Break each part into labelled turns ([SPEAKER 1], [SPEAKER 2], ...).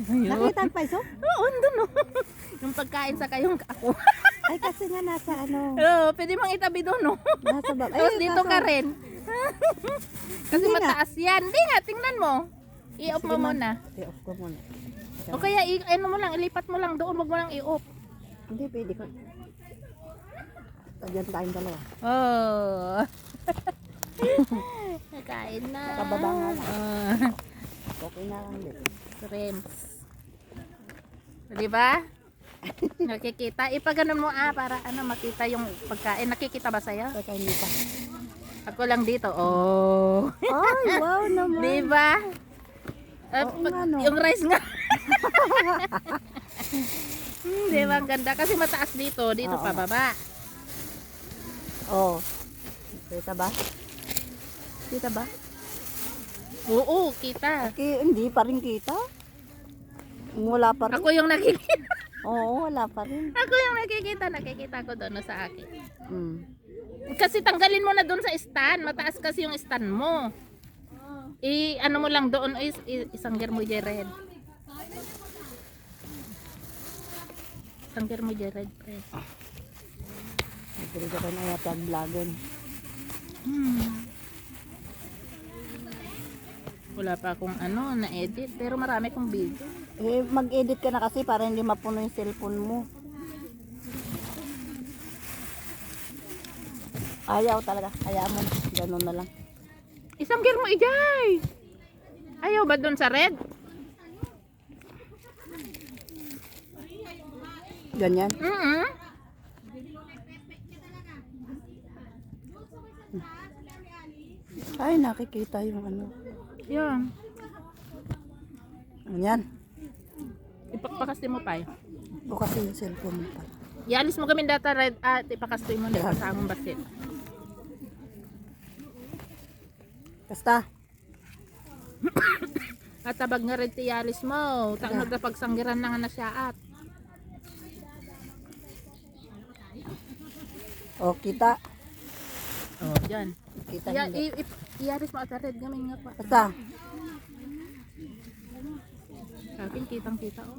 [SPEAKER 1] Nakita ang paiso?
[SPEAKER 2] Oo, andun oh. Yung pagkain sa kayong ako.
[SPEAKER 1] Ay, kasi nga nasa ano,
[SPEAKER 2] Oo, pwede mong itabi doon no.
[SPEAKER 1] nasa baba.
[SPEAKER 2] Tapos dito ka rin. Kasi
[SPEAKER 1] Hindi nga.
[SPEAKER 2] mataas yan. Hindi nga, tingnan mo. I-off mo muna.
[SPEAKER 1] I-off ko muna.
[SPEAKER 2] O kaya, ano mo lang, ilipat mo lang doon. Wag mo lang i-off.
[SPEAKER 1] Hindi, pwede ko. Diyan tayong dalawa.
[SPEAKER 2] Oh. Kain na.
[SPEAKER 1] Nakababa nga lang. Okay na lang dito.
[SPEAKER 2] Shrimps. Di ba? Nakikita. Ipaganon mo para makita yung pagkain. Nakikita ba sa'yo?
[SPEAKER 1] Kaya hindi pa.
[SPEAKER 2] Ako lang dito. Oh.
[SPEAKER 1] Ay, wow naman.
[SPEAKER 2] Di ba?
[SPEAKER 1] Oo nga, no.
[SPEAKER 2] Yung rice nga. Di ba? Ang ganda. Kasi mataas dito. Dito
[SPEAKER 1] Oo.
[SPEAKER 2] pababa.
[SPEAKER 1] Oh. Kita ba? Kita ba?
[SPEAKER 2] Oo, kita.
[SPEAKER 1] Hindi pa rin kita. Wala pa rin.
[SPEAKER 2] Ako yung nakikita.
[SPEAKER 1] Oo, wala pa rin.
[SPEAKER 2] Ako yung nakikita. Nakikita ko doon sa akin.
[SPEAKER 1] Mm.
[SPEAKER 2] Kasi tanggalin mo na doon sa stand. Mataas kasi yung stand mo. Ano mo lang doon isangger mo dyan red. Isangger mo dyan red.
[SPEAKER 1] Nagpili ka na yata ang vlogon.
[SPEAKER 2] Wala pa akong na-edit. Pero marami kong video.
[SPEAKER 1] Mag-edit ka na kasi para hindi mapuno yung cellphone mo. Ayaw talaga. Hayaan mo. Ganun na lang.
[SPEAKER 2] Isangger mo ijay. Ayaw ba doon sa red?
[SPEAKER 1] Ganyan. Ay, nakikita yung ano.
[SPEAKER 2] Yan.
[SPEAKER 1] Ganyan.
[SPEAKER 2] Ipakpakaste mo pa.
[SPEAKER 1] O kasi yung cellphone mo pa.
[SPEAKER 2] Ialis mo kami data red at ipakastoy mo na sa among basit.
[SPEAKER 1] Basta.
[SPEAKER 2] At tabag nga red ti ialis mo. Taknog na pagsanggiran na nga na siya at.
[SPEAKER 1] O, kita.
[SPEAKER 2] Oh, dyan.
[SPEAKER 1] Kita hindi.
[SPEAKER 2] Ialis mo at red gamin nga pa.
[SPEAKER 1] Basta.
[SPEAKER 2] Sa akin kitang kita oh.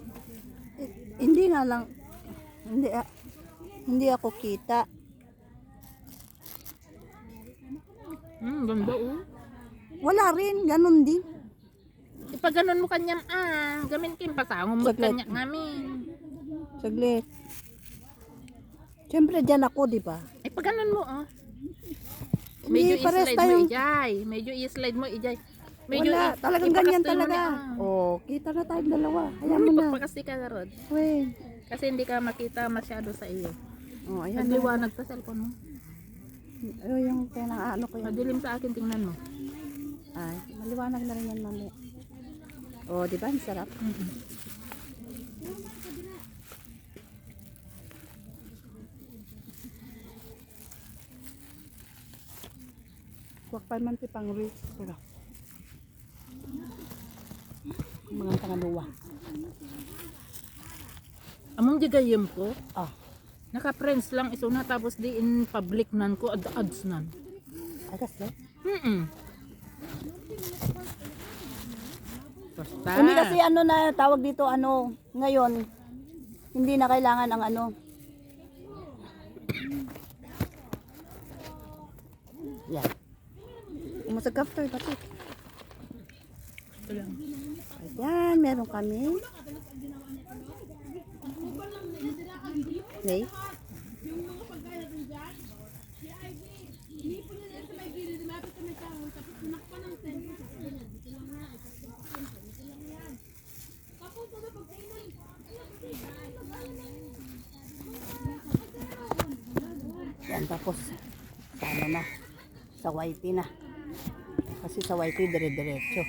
[SPEAKER 1] Hindi nga lang. Hindi ako kita.
[SPEAKER 2] Ganda oh.
[SPEAKER 1] Wala rin. Ganun din.
[SPEAKER 2] Ipaganon mo kanyang gamin kim pasangom mo
[SPEAKER 1] Saglit.
[SPEAKER 2] kanya ngamin.
[SPEAKER 1] Saglit. Siyempre dyan ako, di ba?
[SPEAKER 2] Ipaganon mo oh.
[SPEAKER 1] Hindi,
[SPEAKER 2] Medyo
[SPEAKER 1] pares
[SPEAKER 2] i-slide mo
[SPEAKER 1] tayong-
[SPEAKER 2] ijay. Medyo i-slide mo ijay. Medyo
[SPEAKER 1] Wala. Talagang ganyan
[SPEAKER 2] ipakastoy mo
[SPEAKER 1] talaga.
[SPEAKER 2] na,
[SPEAKER 1] Oh, kita na tayong dalawa. Hayaan mo na.
[SPEAKER 2] Pagpakasti ka na Rod.
[SPEAKER 1] Wait.
[SPEAKER 2] Kasi hindi ka makita masyado sa iyo.
[SPEAKER 1] Oh, ayan na.
[SPEAKER 2] Nagliwanag pa cellphone mo.
[SPEAKER 1] Yung ano ko yun.
[SPEAKER 2] Madilim sa akin, tingnan mo.
[SPEAKER 1] Ay, maliwanag na rin yan mamaya. Oh, di ba? Ang sarap. Huwag pa man si Pangri. Pero, mga tangaluwa.
[SPEAKER 2] Among gigayem ko,
[SPEAKER 1] Ah,
[SPEAKER 2] naka-friends lang isuna tapos di in public nan ko ads nan.
[SPEAKER 1] agas ba?
[SPEAKER 2] Basta.
[SPEAKER 1] Hindi kasi ano na tawag dito ngayon, hindi na kailangan ang Yan. Umusag after pati.
[SPEAKER 2] Ito lang.
[SPEAKER 1] Ayan, meron kami. Okay. Yan, tapos sana na sa YT na. Kasi sa YT dire-diretso.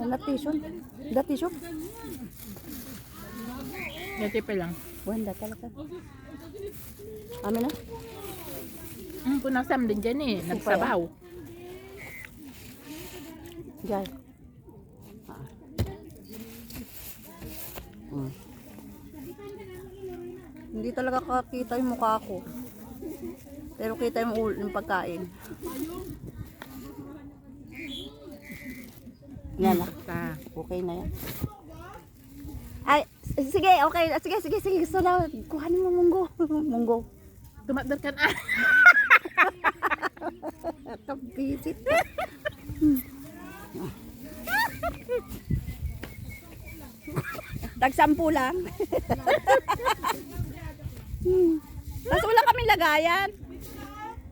[SPEAKER 1] Latisyon. Latisyon.
[SPEAKER 2] Dati pa lang.
[SPEAKER 1] Wanda talaga. Amin na.
[SPEAKER 2] Punasam din dyan eh. Nagsabaw.
[SPEAKER 1] Diyan. Hindi talaga kakita yung mukha ko. Pero kita yung pagkain. Yan na. Okay na yan. Ay, sige, okay. Sige. Gusto na. Kuhanin mo munggo. Munggo.
[SPEAKER 2] Tumadar ka na.
[SPEAKER 1] Kapisit. Tag-sampu lang. Tapos wala kaming lagayan.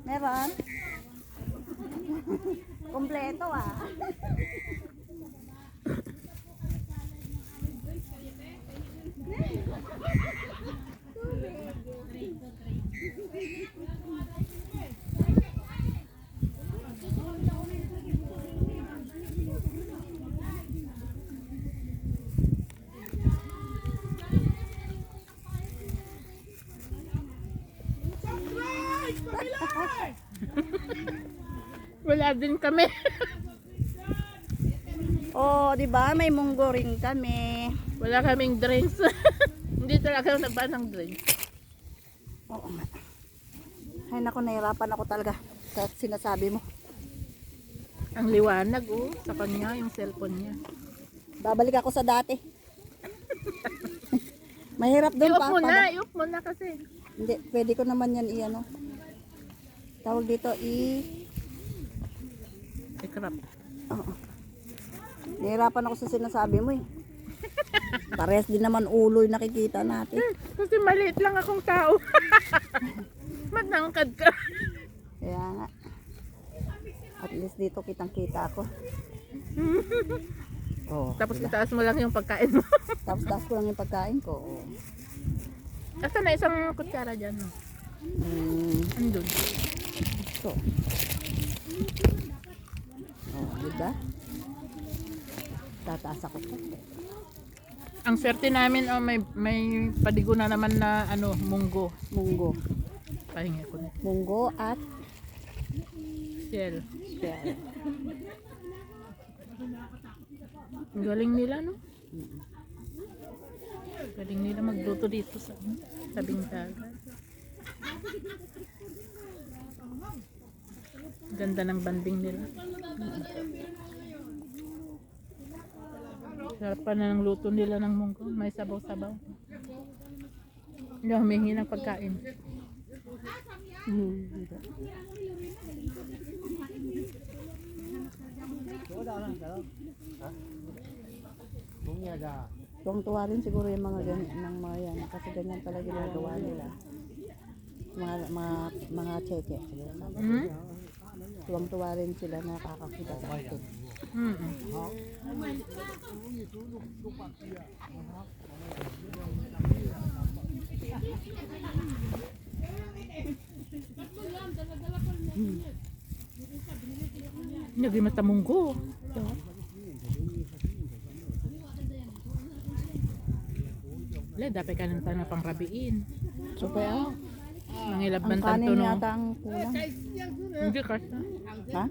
[SPEAKER 1] Meron? Kompleto ah.
[SPEAKER 2] Wala din kami.
[SPEAKER 1] Oh, di ba? May munggo rin kami.
[SPEAKER 2] Wala kaming drinks. Hindi talaga nagbaan ng drinks.
[SPEAKER 1] Oo nga. Ay naku, nahirapan ako talaga sa sinasabi mo.
[SPEAKER 2] Ang liwanag sa kanya, yung cellphone niya.
[SPEAKER 1] Babalik ako sa dati. Mahirap doon pa.
[SPEAKER 2] Iop mo na kasi.
[SPEAKER 1] Hindi, pwede ko naman yan i-ano. Tawag dito
[SPEAKER 2] Ikrap.
[SPEAKER 1] Oo. Nahirapan ako sa sinasabi mo eh. Pares din naman ulo yung nakikita natin.
[SPEAKER 2] Kasi maliit lang akong tao. Matangkad ka.
[SPEAKER 1] Kaya nga. At least dito kitang-kita ako. Oh,
[SPEAKER 2] Tapos
[SPEAKER 1] diba?
[SPEAKER 2] itaas mo lang yung pagkain mo.
[SPEAKER 1] Tapos taas ko lang yung pagkain ko. Oh.
[SPEAKER 2] Asa na isang kutsara dyan. Andun.
[SPEAKER 1] So. Oh, diba? Tataas ako po.
[SPEAKER 2] Ang swerte namin, may padigo na naman na munggo.
[SPEAKER 1] Munggo.
[SPEAKER 2] Pahinga ko na.
[SPEAKER 1] Munggo at
[SPEAKER 2] Shell.
[SPEAKER 1] shell.
[SPEAKER 2] Ang galing nila, no? Galing nila magluto dito sa tabing dagat. Ganda ng banding nila. Sarap pa na ng luto nila ng munggo. May sabaw-sabaw. Hindi humingi ng pagkain.
[SPEAKER 1] Diba? Tuwang-tuwa rin siguro yung mga ng mga yan kasi ganyan pala ginagawa nila. Mga cheche.
[SPEAKER 2] Hmm?
[SPEAKER 1] Tuwang-tuwa rin sila na nakakakita sa atin.
[SPEAKER 2] Hindi mata munggo. Wala, dapat ka nang tanong pang rabiin.
[SPEAKER 1] So kaya,
[SPEAKER 2] Mangilab
[SPEAKER 1] ang
[SPEAKER 2] bantan
[SPEAKER 1] kanin
[SPEAKER 2] to no.
[SPEAKER 1] yata ang kulang.
[SPEAKER 2] Hindi kasha.
[SPEAKER 1] Ha?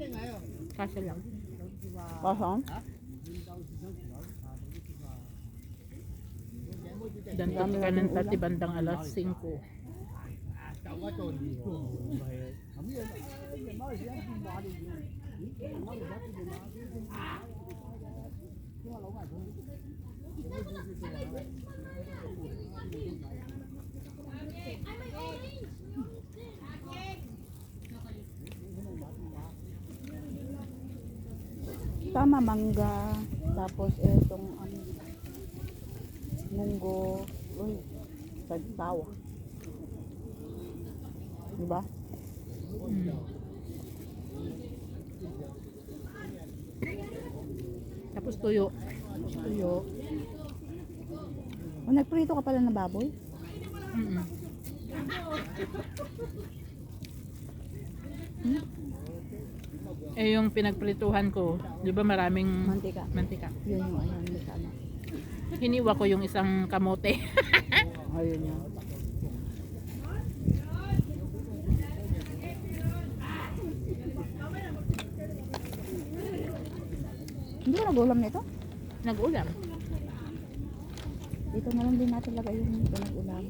[SPEAKER 2] Kasha lang.
[SPEAKER 1] Kasang?
[SPEAKER 2] Dantot ka ng tati bandang alas 5.
[SPEAKER 1] Tama, mangga. Tapos etong munggo. Uy, sagsawa. Diba?
[SPEAKER 2] Tapos tuyo.
[SPEAKER 1] Tuyo. O, nagprito ka pala na baboy?
[SPEAKER 2] Eh yung pinagprituhan ko, di ba maraming
[SPEAKER 1] Mantika.
[SPEAKER 2] mantika.
[SPEAKER 1] Yun yung ano, yung sana.
[SPEAKER 2] Hiniwa ko yung isang kamote.
[SPEAKER 1] Ayun yun. Hindi ka nag-ulam nito?
[SPEAKER 2] Nag-ulam.
[SPEAKER 1] Dito na lang din natin lagay yung ito nag-ulam.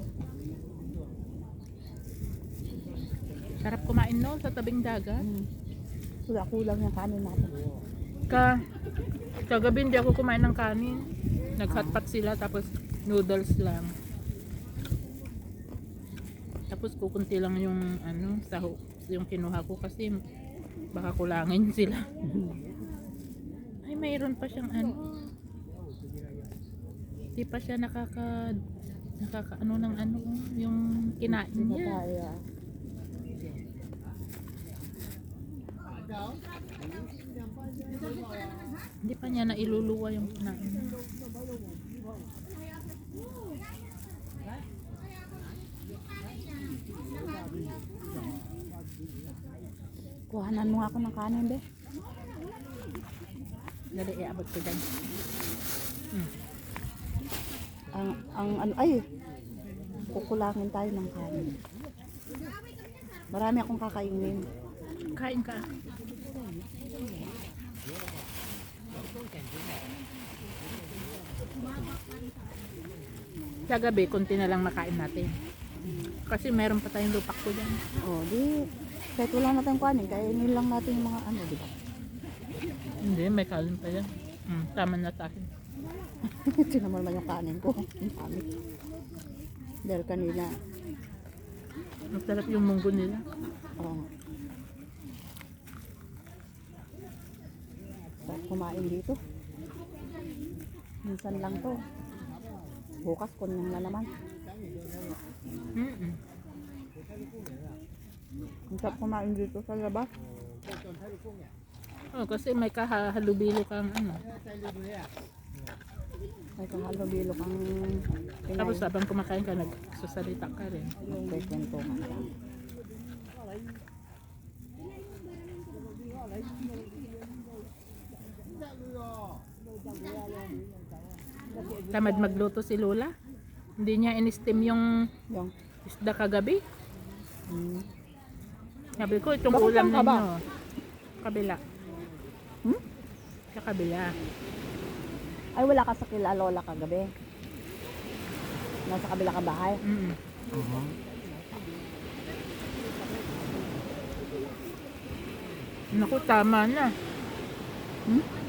[SPEAKER 2] Sarap kumain no sa tabing dagat.
[SPEAKER 1] Wala kulang yung kanin natin.
[SPEAKER 2] Kagabi hindi ako kumain ng kanin. Nag-hotpot sila tapos noodles lang. Tapos kukunti lang yung yung kinuha ko kasi baka kulangin sila. Ay, mayroon pa siyang Hindi pa siya nakaka yung kinain
[SPEAKER 1] Hindi
[SPEAKER 2] niya.
[SPEAKER 1] tayo.
[SPEAKER 2] Hindi pa niya nailuluwa yung kinain niya.
[SPEAKER 1] Kuhanan mo nga ako ng kanin, be.
[SPEAKER 2] Dali, iabot ko dyan.
[SPEAKER 1] Ay, kukulangin tayo ng kanin. Marami akong kakainin.
[SPEAKER 2] Kain ka. Sa gabi, konti na lang makain natin. Kasi meron pa tayong lupak ko dyan.
[SPEAKER 1] Oh, di. Kahit wala natin kanin, kainin lang natin yung mga di ba?
[SPEAKER 2] Hindi, may kanin pa yan. Tama na sa akin.
[SPEAKER 1] Ito naman yung kanin ko. Ang dami. Dahil kanina.
[SPEAKER 2] Masarap yung munggo nila.
[SPEAKER 1] Oh. Sarap kumain dito. Minsan lang to. Bukas kunyang na naman. Ang sarap kumain dito sa labas.
[SPEAKER 2] Oh, kasi may kahalubilo kang
[SPEAKER 1] May kahalubilo kang Pinay.
[SPEAKER 2] Tapos habang kumakain ka, nagsasalita ka rin.
[SPEAKER 1] Kwento ka lang.
[SPEAKER 2] Tamad magluto si Lola. Hindi niya in-steam yung
[SPEAKER 1] Yung.
[SPEAKER 2] isda kagabi.
[SPEAKER 1] Hmm.
[SPEAKER 2] Sabi ko, itong
[SPEAKER 1] Bakit
[SPEAKER 2] ulam
[SPEAKER 1] saan ka ba?
[SPEAKER 2] ninyo. Kabila. Sa kabila.
[SPEAKER 1] Ay, wala ka sa kila lola kagabi. Nasa kabila ka bahay.
[SPEAKER 2] Naku, tama na.
[SPEAKER 1] Hmm?